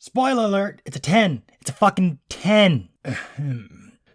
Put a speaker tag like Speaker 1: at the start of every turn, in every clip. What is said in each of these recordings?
Speaker 1: Spoiler alert, it's a 10. It's a fucking 10.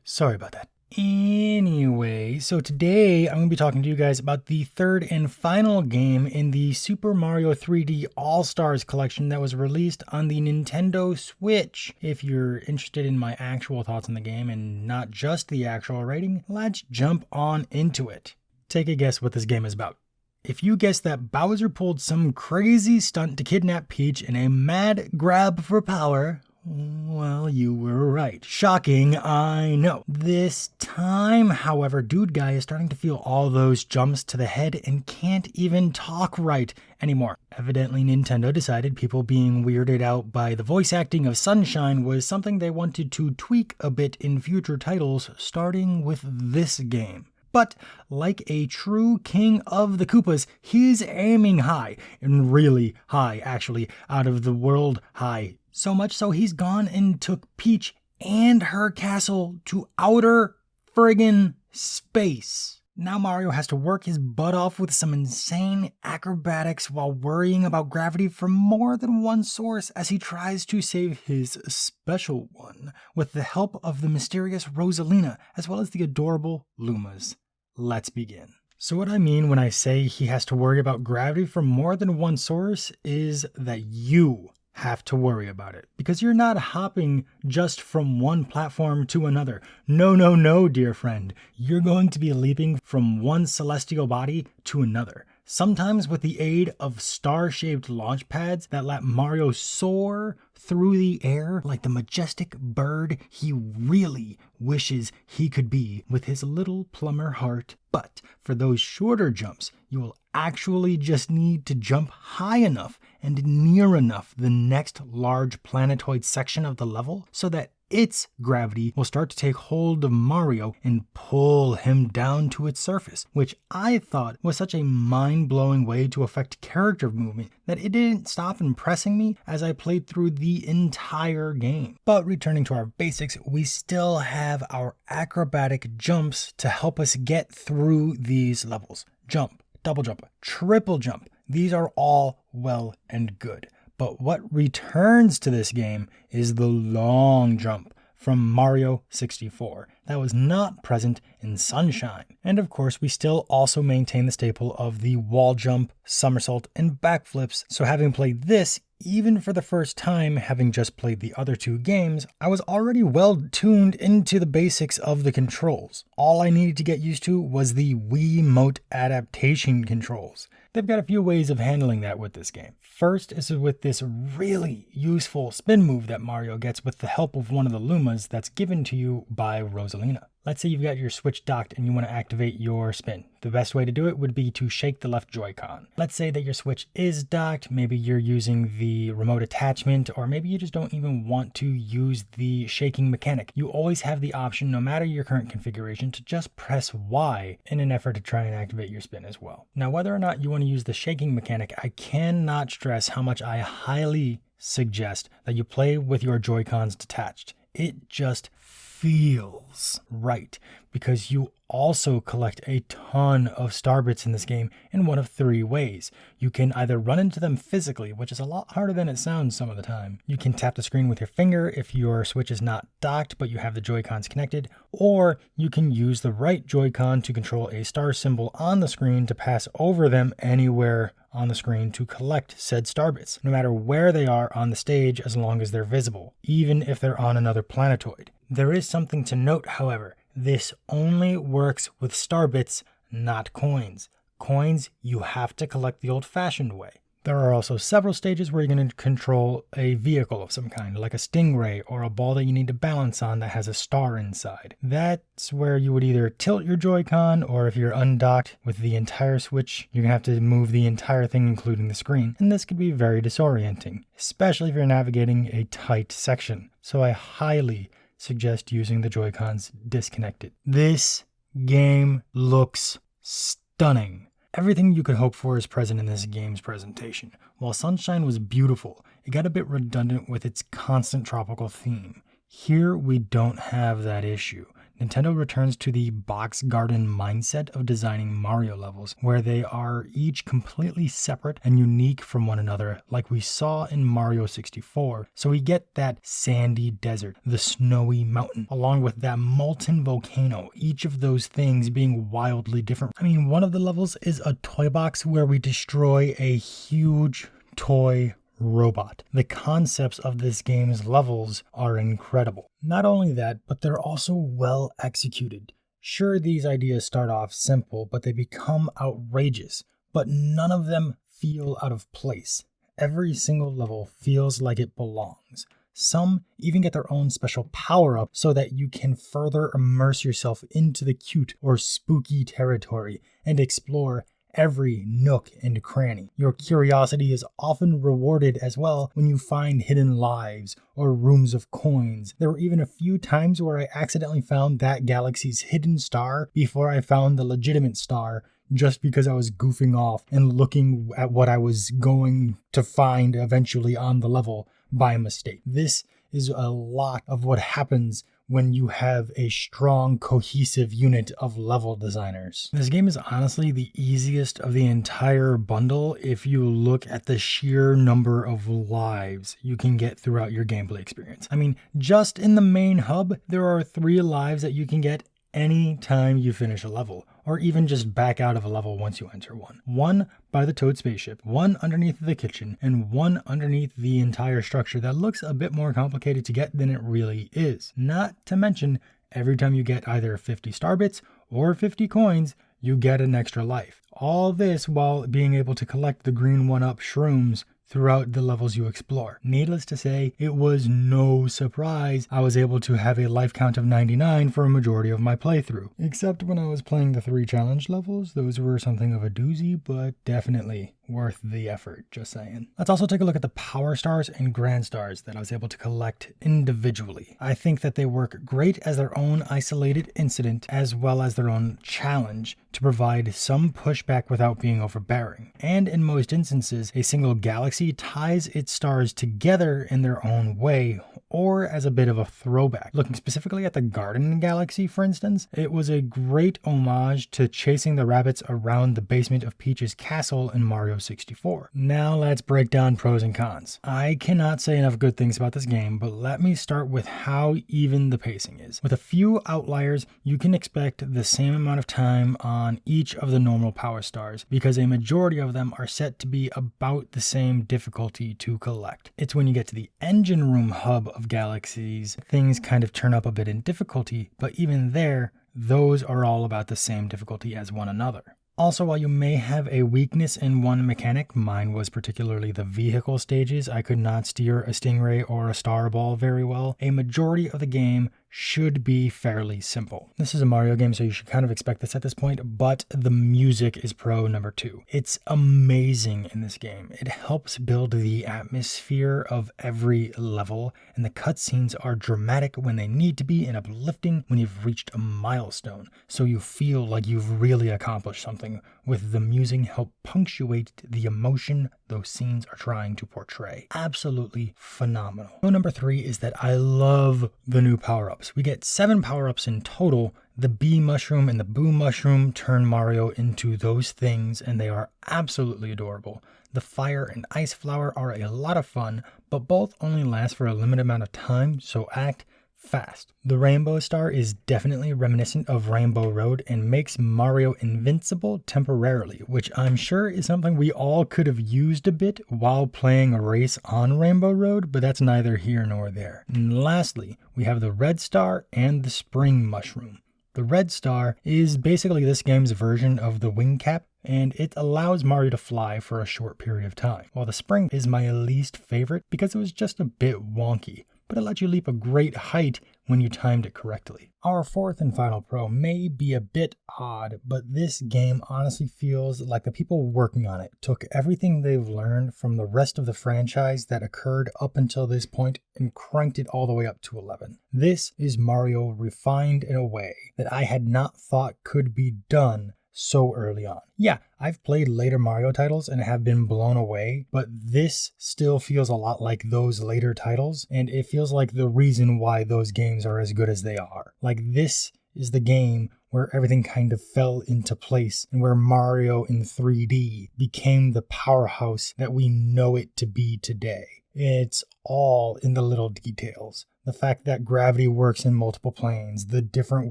Speaker 1: Sorry about that. Anyway, so today I'm going to be talking to you guys about the third and final game in the Super Mario 3D All-Stars collection that was released on the Nintendo Switch. If you're interested in my actual thoughts on the game and not just the actual rating, let's jump on into it. Take a guess what this game is about. If you guess that Bowser pulled some crazy stunt to kidnap Peach in a mad grab for power, well, you were right. Shocking, I know. This time, however, Dude Guy is starting to feel all those jumps to the head and can't even talk right anymore. Evidently, Nintendo decided people being weirded out by the voice acting of Sunshine was something they wanted to tweak a bit in future titles, starting with this game. But like a true king of the Koopas, he's aiming high, and really high, actually, out of the world high. So much so he's gone and took Peach and her castle to outer friggin' space. Now Mario has to work his butt off with some insane acrobatics while worrying about gravity from more than one source as he tries to save his special one with the help of the mysterious Rosalina as well as the adorable Lumas. Let's begin. So what I mean when I say he has to worry about gravity from more than one source is that you have to worry about it, because you're not hopping just from one platform to another. No, dear friend. You're going to be leaping from one celestial body to another, sometimes with the aid of star-shaped launch pads that let Mario soar through the air like the majestic bird he really wishes he could be with his little plumber heart. But for those shorter jumps, you will actually just need to jump high enough and near enough the next large planetoid section of the level so that its gravity will start to take hold of Mario and pull him down to its surface, which I thought was such a mind-blowing way to affect character movement that it didn't stop impressing me as I played through the entire game. But returning to our basics, we still have our acrobatic jumps to help us get through these levels. Jump, double jump, triple jump. These are all well and good. But what returns to this game is the long jump from Mario 64. That was not present in Sunshine. And of course, we still also maintain the staple of the wall jump, somersault, and backflips. So having played this, even for the first time, having just played the other two games, I was already well tuned into the basics of the controls. All I needed to get used to was the Wiimote adaptation controls. They've got a few ways of handling that with this game. First is with this really useful spin move that Mario gets with the help of one of the Lumas that's given to you by Rosalina. Let's say you've got your Switch docked and you want to activate your spin. The best way to do it would be to shake the left Joy-Con. Let's say that your Switch is docked, maybe you're using the remote attachment, or maybe you just don't even want to use the shaking mechanic. You always have the option, no matter your current configuration, to just press Y in an effort to try and activate your spin as well. Now, whether or not you want to use the shaking mechanic, I cannot stress how much I highly suggest that you play with your Joy-Cons detached. It just feels right, because you also collect a ton of Starbits in this game in one of three ways. You can either run into them physically, which is a lot harder than it sounds some of the time. You can tap the screen with your finger if your Switch is not docked but you have the Joy-Cons connected, or you can use the right Joy-Con to control a star symbol on the screen to pass over them anywhere on the screen to collect said Starbits, no matter where they are on the stage as long as they're visible, even if they're on another planetoid. There is something to note, however. This only works with Starbits, not coins. Coins you have to collect the old-fashioned way. There are also several stages where you're going to control a vehicle of some kind, like a stingray or a ball that you need to balance on that has a star inside. That's where you would either tilt your Joy-Con, or if you're undocked with the entire Switch, you're going to have to move the entire thing, including the screen. And this could be very disorienting, especially if you're navigating a tight section. So I highly suggest using the Joy-Cons disconnected. This game looks stunning. Everything you could hope for is present in this game's presentation. While Sunshine was beautiful, it got a bit redundant with its constant tropical theme. Here we don't have that issue. Nintendo returns to the box garden mindset of designing Mario levels, where they are each completely separate and unique from one another, like we saw in Mario 64. So we get that sandy desert, the snowy mountain, along with that molten volcano, each of those things being wildly different. I mean, one of the levels is a toy box where we destroy a huge toy robot. The concepts of this game's levels are incredible. Not only that, but they're also well executed. Sure, these ideas start off simple, but they become outrageous, but none of them feel out of place. Every single level feels like it belongs. Some even get their own special power-up so that you can further immerse yourself into the cute or spooky territory and explore every nook and cranny. Your curiosity is often rewarded as well when you find hidden lives or rooms of coins. There were even a few times where I accidentally found that galaxy's hidden star before I found the legitimate star, just because I was goofing off and looking at what I was going to find eventually on the level by mistake. This is a lot of what happens when you have a strong, cohesive unit of level designers. This game is honestly the easiest of the entire bundle if you look at the sheer number of lives you can get throughout your gameplay experience. I mean, just in the main hub, there are 3 lives that you can get any time you finish a level, or even just back out of a level once you enter one. 1 by the Toad spaceship, 1 underneath the kitchen, and 1 underneath the entire structure that looks a bit more complicated to get than it really is. Not to mention, every time you get either 50 Starbits or 50 coins, you get an extra life. All this while being able to collect the green 1-up shrooms throughout the levels you explore. Needless to say, it was no surprise I was able to have a life count of 99 for a majority of my playthrough. Except when I was playing the 3 challenge levels, those were something of a doozy, but definitely worth the effort, just saying. Let's also take a look at the power stars and grand stars that I was able to collect individually. I think that they work great as their own isolated incident as well as their own challenge to provide some pushback without being overbearing. And in most instances, a single galaxy ties its stars together in their own way, or as a bit of a throwback. Looking specifically at the Garden Galaxy, for instance, it was a great homage to chasing the rabbits around the basement of Peach's castle in Mario 64. Now let's break down pros and cons. I cannot say enough good things about this game, but let me start with how even the pacing is. With a few outliers, you can expect the same amount of time on each of the normal power stars, because a majority of them are set to be about the same difficulty to collect. It's when you get to the engine room hub of galaxies, things kind of turn up a bit in difficulty, but even there, those are all about the same difficulty as one another. Also, while you may have a weakness in one mechanic, mine was particularly the vehicle stages. I could not steer a Stingray or a Starball very well. A majority of the game should be fairly simple. This is a Mario game, so you should kind of expect this at this point, but the music is pro number 2. It's amazing in this game. It helps build the atmosphere of every level, and the cutscenes are dramatic when they need to be and uplifting when you've reached a milestone, so you feel like you've really accomplished something, with the music help punctuate the emotion those scenes are trying to portray. Absolutely phenomenal. So number 3 is that I love the new power-ups. We get 7 power-ups in total. The bee mushroom and the boo mushroom turn Mario into those things, and they are absolutely adorable. The fire and ice flower are a lot of fun, but both only last for a limited amount of time, so act fast. The rainbow star is definitely reminiscent of Rainbow Road and makes Mario invincible temporarily, which I'm sure is something we all could have used a bit while playing a race on Rainbow Road, but that's neither here nor there. And lastly, we have the red star and the spring mushroom. The red star is basically this game's version of the wing cap, and it allows Mario to fly for a short period of time, while the spring is my least favorite because it was just a bit wonky, but it lets you leap a great height when you timed it correctly. Our 4th and final pro may be a bit odd, but this game honestly feels like the people working on it took everything they've learned from the rest of the franchise that occurred up until this point and cranked it all the way up to 11. This is Mario refined in a way that I had not thought could be done so early on. Yeah, I've played later Mario titles and have been blown away, but this still feels a lot like those later titles, and it feels like the reason why those games are as good as they are. Like, this is the game where everything kind of fell into place and where Mario in 3D became the powerhouse that we know it to be today. It's all in the little details. The fact that gravity works in multiple planes, the different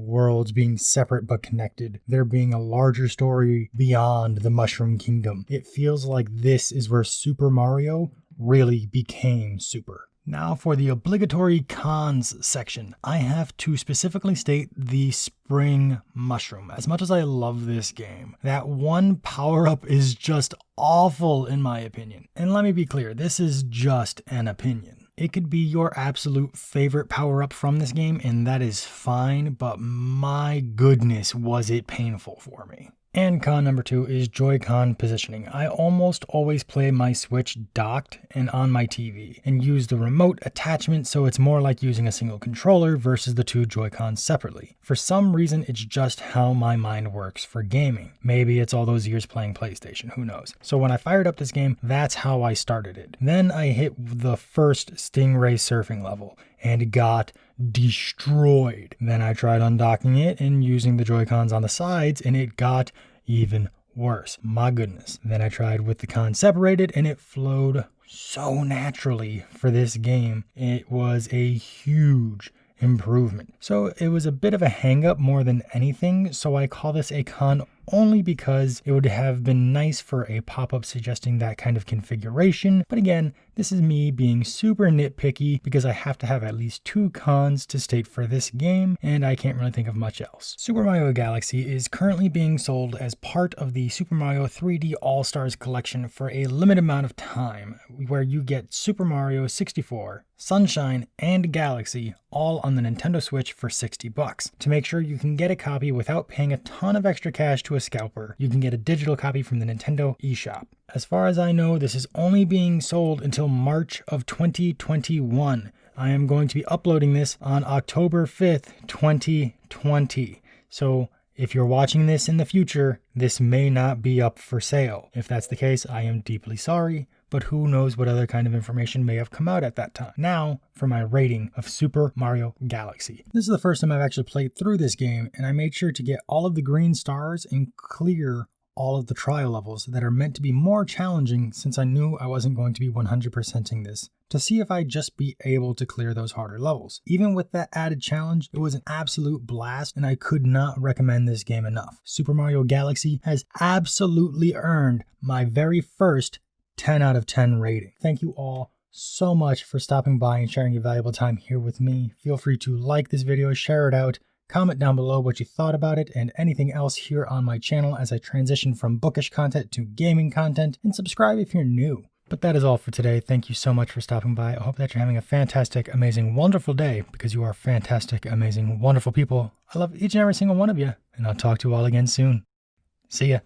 Speaker 1: worlds being separate but connected, there being a larger story beyond the Mushroom Kingdom. It feels like this is where Super Mario really became super. Now for the obligatory cons section, I have to specifically state the spring mushroom. As much as I love this game, that one power-up is just awful in my opinion. And let me be clear, this is just an opinion. It could be your absolute favorite power-up from this game, and that is fine, but my goodness was it painful for me. And con number 2 is Joy-Con positioning. I almost always play my Switch docked and on my TV and use the remote attachment, so it's more like using a single controller versus the two Joy-Cons separately. For some reason, it's just how my mind works for gaming. Maybe it's all those years playing PlayStation, who knows. So when I fired up this game, that's how I started it. Then I hit the first Stingray surfing level and got destroyed. Then I tried undocking it and using the Joy-Cons on the sides, and it got even worse. My goodness. Then I tried with the cons separated, and it flowed so naturally for this game. It was a huge improvement. So it was a bit of a hang up more than anything, so I call this a con only because it would have been nice for a pop-up suggesting that kind of configuration. But again, this is me being super nitpicky because I have to have at least 2 cons to state for this game, and I can't really think of much else. Super Mario Galaxy is currently being sold as part of the Super Mario 3D All-Stars collection for a limited amount of time, where you get Super Mario 64, Sunshine, and Galaxy all on the Nintendo Switch for $60. To make sure you can get a copy without paying a ton of extra cash to a scalper, you can get a digital copy from the Nintendo eShop. As far as I know, this is only being sold until March of 2021. I am going to be uploading this on October 5th, 2020. So if you're watching this in the future, this may not be up for sale. If that's the case, I am deeply sorry, but who knows what other kind of information may have come out at that time. Now, for my rating of Super Mario Galaxy. This is the first time I've actually played through this game, and I made sure to get all of the green stars and clear all of the trial levels that are meant to be more challenging, since I knew I wasn't going to be 100%ing this, to see if I'd just be able to clear those harder levels. Even with that added challenge, it was an absolute blast, and I could not recommend this game enough. Super Mario Galaxy has absolutely earned my very first 10 out of 10 rating. Thank you all so much for stopping by and sharing your valuable time here with me. Feel free to like this video, share it out, comment down below what you thought about it and anything else here on my channel as I transition from bookish content to gaming content, and subscribe if you're new. But that is all for today. Thank you so much for stopping by. I hope that you're having a fantastic, amazing, wonderful day, because you are fantastic, amazing, wonderful people. I love each and every single one of you, and I'll talk to you all again soon. See ya.